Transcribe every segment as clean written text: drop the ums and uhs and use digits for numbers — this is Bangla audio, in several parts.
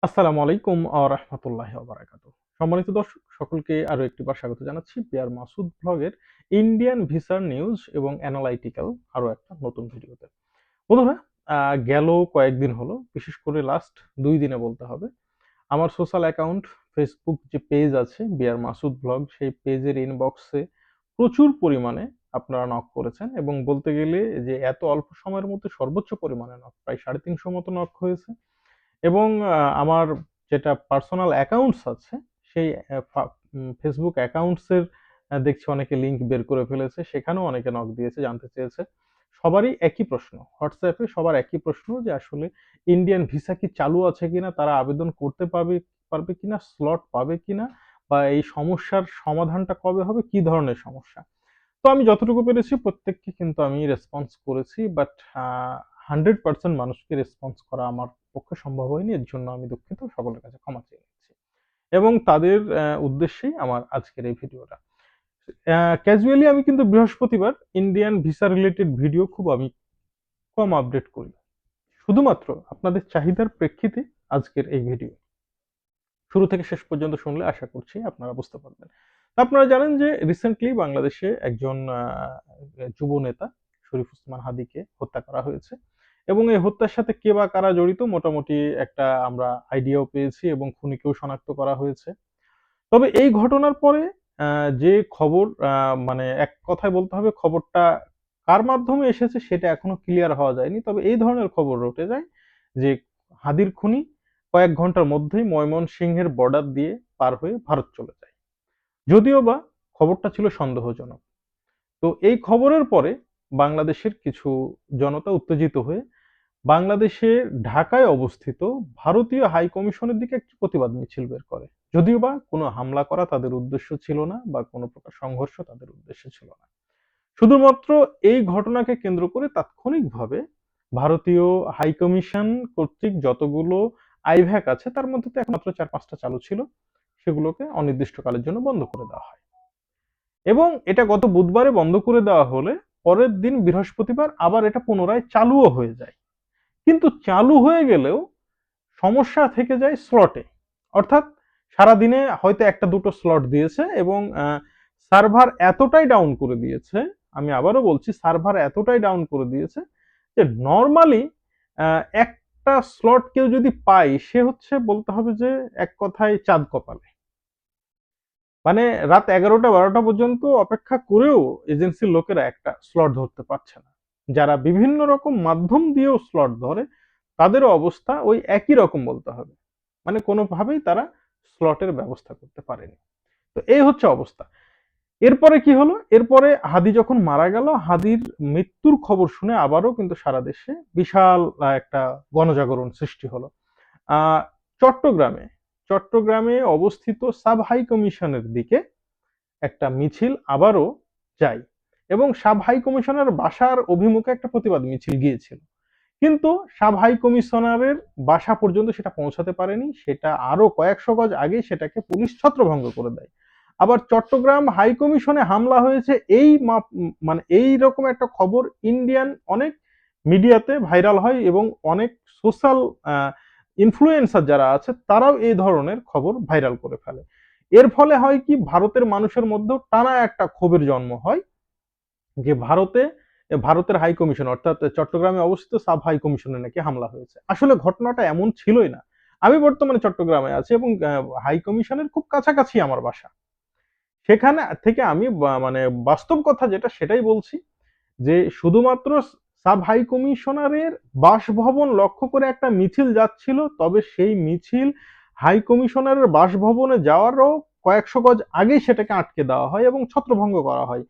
আসসালামু আলাইকুম রাহমাতুল্লাহি ওয়া বারাকাতুহু। সম্মানিত দর্শক সকলকে আরো একটিবার স্বাগত জানাচ্ছি পিয়ার মাসুদ ব্লগের ইন্ডিয়ান ভিসার নিউজ এবং অ্যানালাইটিক্যাল আরো একটা নতুন ভিডিওতে। বন্ধুরা, গেল কয়েকদিন হলো, বিশেষ করে লাস্ট ২ দিনে বলতে হবে। আমার সোশ্যাল অ্যাকাউন্ট ফেসবুক যে পেজ আছে বিয়ার মাসুদ ব্লগ, সেই পেজের ইনবক্সে প্রচুর পরিমাণে আপনারা নক করেছেন এবং বলতে গেলে যে এত অল্প সময়ের মধ্যে সর্বোচ্চ পরিমাণে নক, প্রায় ৩৫০ মতো নক হয়েছে। এবং আমার যেটা পার্সোনাল অ্যাকাউন্টস আছে, সেই ফেসবুক অ্যাকাউন্টসের দেখছি অনেকে লিংক বের করে ফেলেছে। সেখানেও অনেকে নক দিয়েছে, জানতে চেয়েছে। সবারই একই প্রশ্ন। হোয়াটসঅ্যাপে সবার একই প্রশ্ন যে আসলে ইন্ডিয়ান ভিসা কি চালু আছে কিনা? তারা আবেদন করতে পারবে কিনা? স্লট পাবে কিনা? বা এই সমস্যার সমাধানটা কবে হবে? কি ধরনের সমস্যা? তো আমি যতটুকু পেরেছি প্রত্যেককে কিন্তু আমি রেসপন্স করেছি। বাট 100% মানুষকে রেসপন্স করা আমার পক্ষে সম্ভব হয়নি। এর জন্য আমি দুঃখিত। সকলের কাছে ক্ষমা চেয়ে নিচ্ছি। এবং তাদের উদ্দেশ্যেই আমার আজকের এই ভিডিওটা। ক্যাজুয়ালি আমি কিন্তু বৃহস্পতিবার ইন্ডিয়ান ভিসা রিলেটেড ভিডিও খুব আমি কম আপডেট করি। শুধুমাত্র আপনাদের চাহিদার প্রেক্ষিতে আজকের এই ভিডিও। শুরু থেকে শেষ পর্যন্ত শুনলে আশা করছি আপনারা বুঝতে পারবেন। আপনারা জানেন যে রিসেন্টলি বাংলাদেশে একজন যুব নেতা শরীফ ওসমান হাদীকে হত্যা করা হয়েছে এবং এই হত্যার সাথে কে বা কারা জড়িত মোটামুটি একটা আমরা আইডিয়াও পেয়েছি এবং খুনিকেও শনাক্ত করা হয়েছে। তবে এই ঘটনার পরে যে খবর, মানে এক কথায় বলতে হবে খবরটা কার মাধ্যমে এসেছে সেটা এখনো ক্লিয়ার হওয়া যায়নি। তবে এই ধরনের খবর রটে যায় যে হাদীর খুনি কয়েক ঘন্টার মধ্যেই ময়মনসিংহের বর্ডার দিয়ে পার হয়ে ভারত চলে যায়। যদিও বা খবরটা ছিল সন্দেহজনক। তো এই খবরের পরে বাংলাদেশের কিছু জনতা উত্তেজিত হয়ে বাংলাদেশে ঢাকায় অবস্থিত ভারতীয় হাই কমিশনের দিকে একটি প্রতিবাদ মিছিল বের করে। যদিও বা কোনো হামলা করা তাদের উদ্দেশ্য ছিল না বা কোনো প্রকার সংঘর্ষ তাদের উদ্দেশ্য ছিল না। শুধুমাত্র এই ঘটনাকে কেন্দ্র করে তাৎক্ষণিকভাবে ভারতীয় হাই কমিশন কর্তৃক যতগুলো আইভ্যাক আছে তার মধ্যে তো একমাত্র ৪-৫টা চালু ছিল, সেগুলোকে অনির্দিষ্টকালের জন্য বন্ধ করে দেওয়া হয়। এবং এটা গত বুধবারে বন্ধ করে দেওয়া হলে পরের দিন বৃহস্পতিবার আবার এটা পুনরায় চালুও হয়ে যায়। কিন্তু চালু হয়ে গেলেও সমস্যা থেকে যায় স্লটে। অর্থাৎ সারাদিনে হয়তো একটা দুটো স্লট দিয়েছে এবং সার্ভার এতটাই ডাউন করে দিয়েছে, আমি আবারও বলছি সার্ভার এতটাই ডাউন করে দিয়েছে যে নর্মালি একটা স্লট কেউ যদি পায় সে হচ্ছে বলতে হবে যে এক কথায় চাঁদ কপালে। মানে রাত ১১টা ১২টা পর্যন্ত অপেক্ষা করেও এজেন্সির লোকেরা একটা স্লট ধরতে পারছে না। যারা বিভিন্ন রকম মাধ্যম দিয়েও স্লট ধরে তাদেরও অবস্থা ওই একই রকম বলতে হবে। মানে কোনোভাবেই তারা স্লটের ব্যবস্থা করতে পারেনি। তো এই হচ্ছে অবস্থা। এরপরে কি হলো? এরপরে হাদী যখন মারা গেল, হাদীর মৃত্যুর খবর শুনে আবারও কিন্তু সারা দেশে বিশাল একটা গণজাগরণ সৃষ্টি হলো। আ চট্টগ্রামে চট্টগ্রামে অবস্থিত সাব হাই কমিশনের দিকে একটা মিছিল আবারও যায় এবং সাব হাই কমিশনার বাসার অভিমুখে একটা প্রতিবাদ মিছিল গিয়েছিল। কিন্তু সাব হাই কমিশনারের বাসা পর্যন্ত সেটা পৌঁছাতে পারেনি। সেটা আরো কয়েকশো গজ আগে সেটাকে পুলিশ ছত্রভঙ্গ করে দেয়। আবার চট্টগ্রাম হাই কমিশনে হামলা হয়েছে, এই মানে এই রকম একটা খবর ইন্ডিয়ান অনেক মিডিয়াতে ভাইরাল হয় এবং অনেক সোশ্যাল ইনফ্লুয়েন্সার যারা আছে তারাও এই ধরনের খবর ভাইরাল করে ফেলে। এর ফলে হয় কি, ভারতের মানুষের মধ্যেও টানা একটা ক্ষোভের জন্ম হয় যে ভারতের হাই কমিশন অর্থাৎ চট্টগ্রামে অবস্থিত সাব হাই কমিশনে নাকি হামলা হয়েছে। আসলে ঘটনাটা এমন ছিলই না। আমি বর্তমানে চট্টগ্রামে আছি এবং হাই কমিশনের খুব কাছাকাছি আমার বাসা। সেখানে থেকে আমি মানে বাস্তব কথা যেটা সেটাই বলছি যে শুধুমাত্র সাব হাই কমিশনারের বাসভবন লক্ষ্য করে একটা মিছিল যাচ্ছিল, তবে সেই মিছিল হাই কমিশনারের বাসভবনে যাওয়ারও কয়েকশো গজ আগেই সেটাকে আটকে দেওয়া হয় এবং ছত্রভঙ্গ করা হয়।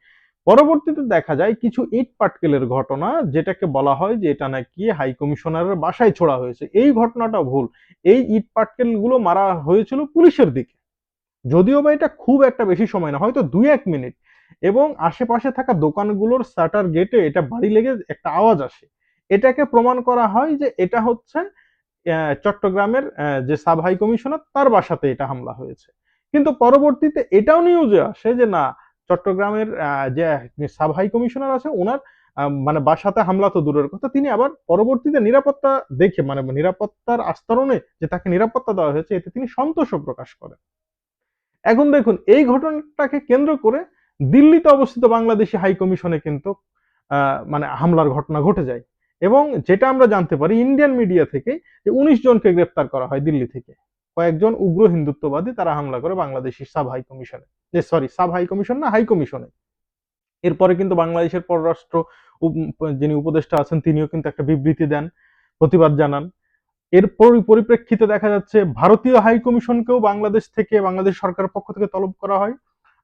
পরবর্তীতে দেখা যায় কিছু ইট পাটকেলের ঘটনা, যেটাকে বলা হয় যে এটা নাকি হাই কমিশনারের বাসায় ছোড়া হয়েছে। এই ঘটনাটা ভুল। এই ইট পাটকেল গুলো মারা হয়েছিল পুলিশের দিকে। যদিও বা এটা খুব একটা বেশি সময় না, হয়তো ২-১ মিনিট, এবং আশেপাশে থাকা দোকানগুলোর শাটার গেটে এটা বাড়ি লেগে একটা আওয়াজ আসে। এটাকে প্রমাণ করা হয় যে এটা হচ্ছে চট্টগ্রামের যে সাব হাই কমিশনার তার বাসাতে এটা হামলা হয়েছে। কিন্তু পরবর্তীতে এটাও নিউজে আসে যে না, চট্টগ্রামের যে সাব হাই কমিশনার আছে উনার মানে বাসাতে হামলা তো দূরের কথা, তিনি আবার পরবর্তীতে নিরাপত্তা দেখে, মানে নিরাপত্তার আস্তরণে যে তাকে নিরাপত্তা দেওয়া হয়েছে, এতে তিনি সন্তোষও প্রকাশ করেন। এখন দেখুন, এই ঘটনাটাকে কেন্দ্র করে দিল্লিতে অবস্থিত বাংলাদেশি হাই কমিশনে কিন্তু মানে হামলার ঘটনা ঘটে যায়। এবং যেটা আমরা জানতে পারি ইন্ডিয়ান মিডিয়া থেকে, যে ১৯ জনকে গ্রেফতার করা হয় দিল্লি থেকে। কয়েকজন উগ্র হিন্দুত্ববাদী তারা হামলা করে বাংলাদেশি সাব হাই কমিশনে, সরি সাব হাই কমিশন না, হাই কমিশনে। এরপরে কিন্তু বাংলাদেশের পররাষ্ট্র যিনি উপদেষ্টা আছেন তিনিও কিন্তু একটা বিবৃতি দেন, প্রতিবাদ জানান। এর পরিপ্রেক্ষিতে দেখা যাচ্ছে ভারতীয় হাই কমিশনকেও বাংলাদেশ থেকে, বাংলাদেশ সরকারের পক্ষ থেকে তলব করা হয়।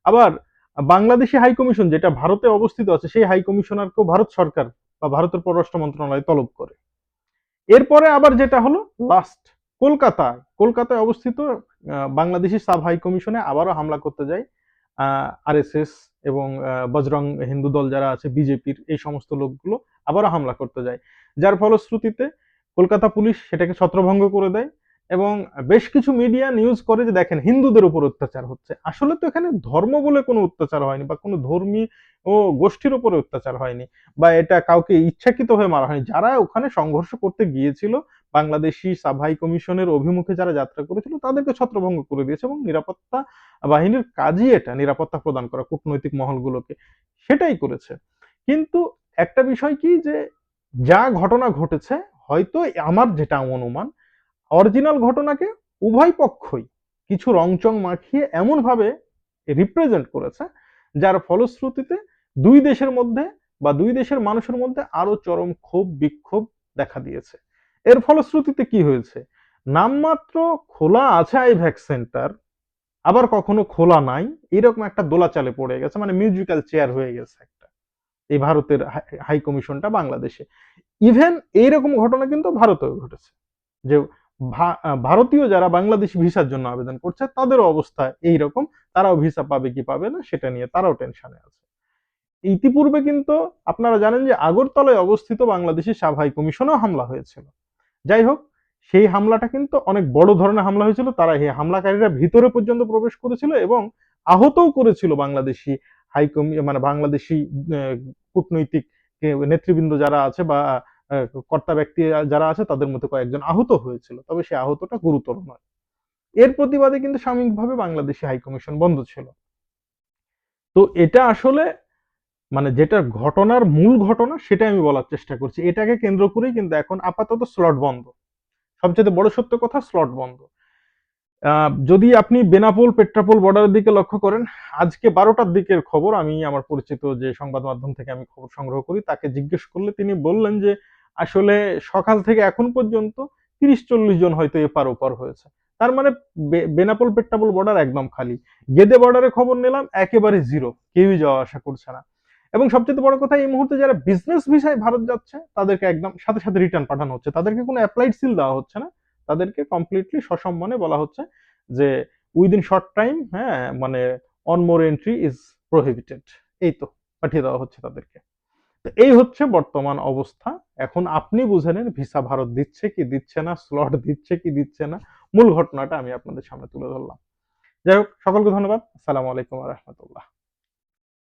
আবার বাংলাদেশি হাই কমিশন যেটা ভারতে অবস্থিত আছে, সেই হাই কমিশনারকেও ভারত সরকার বা ভারতের পররাষ্ট্র মন্ত্রণালয় তলব করে। এরপরে আবার যেটা হলো লাস্ট, কলকাতায় অবস্থিত বাংলাদেশি সাব হাই কমিশনে আবারও হামলা করতে যায় আরএসএস এবং বজরং হিন্দু দল যারা আছে, বিজেপির এই সমস্ত লোকগুলো আবারও হামলা করতে যায়। যার ফলশ্রুতিতে কলকাতা পুলিশ সেটাকে ছত্রভঙ্গ করে দেয় এবং বেশ কিছু মিডিয়া নিউজ করে যে দেখেন হিন্দুদের উপর অত্যাচার হচ্ছে। আসলে তো এখানে ধর্ম বলে কোনো অত্যাচার হয়নি, বা কোনো ধর্মী ও গোষ্ঠীর উপরে অত্যাচার হয়নি, বা এটা কাউকে ইচ্ছাকৃতভাবে মারা হয়নি। যারা ওখানে সংঘর্ষ করতে গিয়েছিল, বাংলাদেশি সাব হাই কমিশনের অভিমুখে যারা যাত্রা করেছিল, তাদেরকে ছত্রভঙ্গ করে দিয়েছে। এবং নিরাপত্তা বাহিনীর কাজই এটা, নিরাপত্তা প্রদান করা কূটনৈতিক মহলগুলোকে, সেটাই করেছে। কিন্তু একটা বিষয় কি, যে যা ঘটনা ঘটেছে, হয়তো আমার যেটা অনুমান, অরিজিনাল ঘটনাকে উভয় পক্ষই কিছু রংচং মাখিয়ে এমন ভাবে রিপ্রেজেন্ট করেছে, যার ফলশ্রুতিতে দুই দেশের মধ্যে বা দুই দেশের মানুষের মধ্যে আরো চরম ক্ষোভ বিক্ষোভ দেখা দিয়েছে। এর ফলশ্রুতিতে কি হয়েছে, নামমাত্র খোলা আছে আইভ্যাক্স সেন্টার, আবার কখনো খোলা নাই, এরকম একটা দোলাচালে পড়ে গেছে, মানে মিউজিক্যাল চেয়ার হয়ে গেছে একটা এই ভারতের হাই কমিশনটা বাংলাদেশে। ইভেন এইরকম ঘটনা কিন্তু ভারতেও ঘটেছে, যে ভারতীয় যারা বাংলাদেশি ভিসার জন্য আবেদন করছে তাদেরও অবস্থা এইরকম, তারাও ভিসা পাবে কি পাবে না সেটা নিয়ে তারাও টেনশনে আছে। ইতিপূর্বে কিন্তু আপনারা জানেন যে আগরতলায় অবস্থিত বাংলাদেশি সাব হাই কমিশনেও হামলা হয়েছিল। যাই হোক, সেই হামলাটা কিন্তু অনেক বড় ধরনের হামলা হয়েছিল, তারা এই হামলাকারীরা ভিতরে পর্যন্ত প্রবেশ করেছিল এবং আহতও করেছিল বাংলাদেশি মানে বাংলাদেশি কূটনৈতিক নেতৃবৃন্দ যারা আছে, বা কর্তা ব্যক্তি যারা আছে, তাদের মধ্যে কয়েকজন আহত হয়েছিল, তবে সেই আহতটা গুরুতর নয়। এর প্রতিবাদে কিন্তু সাময়িকভাবে বাংলাদেশি হাই কমিশন বন্ধ ছিল। তো এটা আসলে মানে যেটা ঘটনার মূল ঘটনা সেটা আমি বলার চেষ্টা করছি, এটাকে কেন্দ্র করেই কিন্তু এখন আপাতত স্লট বন্ধ। সবচেয়ে বড় সত্য কথা, স্লট বন্ধ। যদি আপনি বেনাপোল পেট্রাপোল বর্ডারের দিকে লক্ষ্য করেন, আজকে 12টার দিকের খবর, আমি আমার পরিচিত যে সংবাদ মাধ্যম থেকে আমি খবর সংগ্রহ করি তাকে জিজ্ঞেস করলে তিনি বললেন যে আসলে সকাল থেকে এখন পর্যন্ত 30-40 জন হয়তো এপার ওপার হয়েছে। তার মানে বেনাপোল পেট্রাপোল বর্ডার একদম খালি। গেদে বর্ডারে খবর নিলাম, একেবারে জিরো, কেউই যাওয়া আসা করছে না। এবং সবচেয়ে বড় কথা, এই মুহূর্তে যারা বিজনেস ভিসায় ভারত যাচ্ছে তাদেরকে একদম সাথে সাথে রিটার্ন পাঠানো হচ্ছে, তাদেরকে কোনো অ্যাপ্লাইড সিল দেওয়া হচ্ছে না, তাদেরকে কমপ্লিটলি সসম্মানে বলা হচ্ছে যে উইদিন শর্ট টাইম, হ্যাঁ, মানে on more entry is prohibited, এই তো পাঠিয়ে দেওয়া হচ্ছে তাদেরকে। তো এই হচ্ছে বর্তমান অবস্থা। এখন আপনি বুঝে নেন ভিসা ভারত দিচ্ছে কি দিচ্ছে না, স্লট দিচ্ছে কি দিচ্ছে না, মূল ঘটনাটা আমি আপনাদের সামনে তুলে ধরলাম। যাই হোক, সকলকে ধন্যবাদ। আসসালামু আলাইকুম ওয়া রাহমাতুল্লাহ।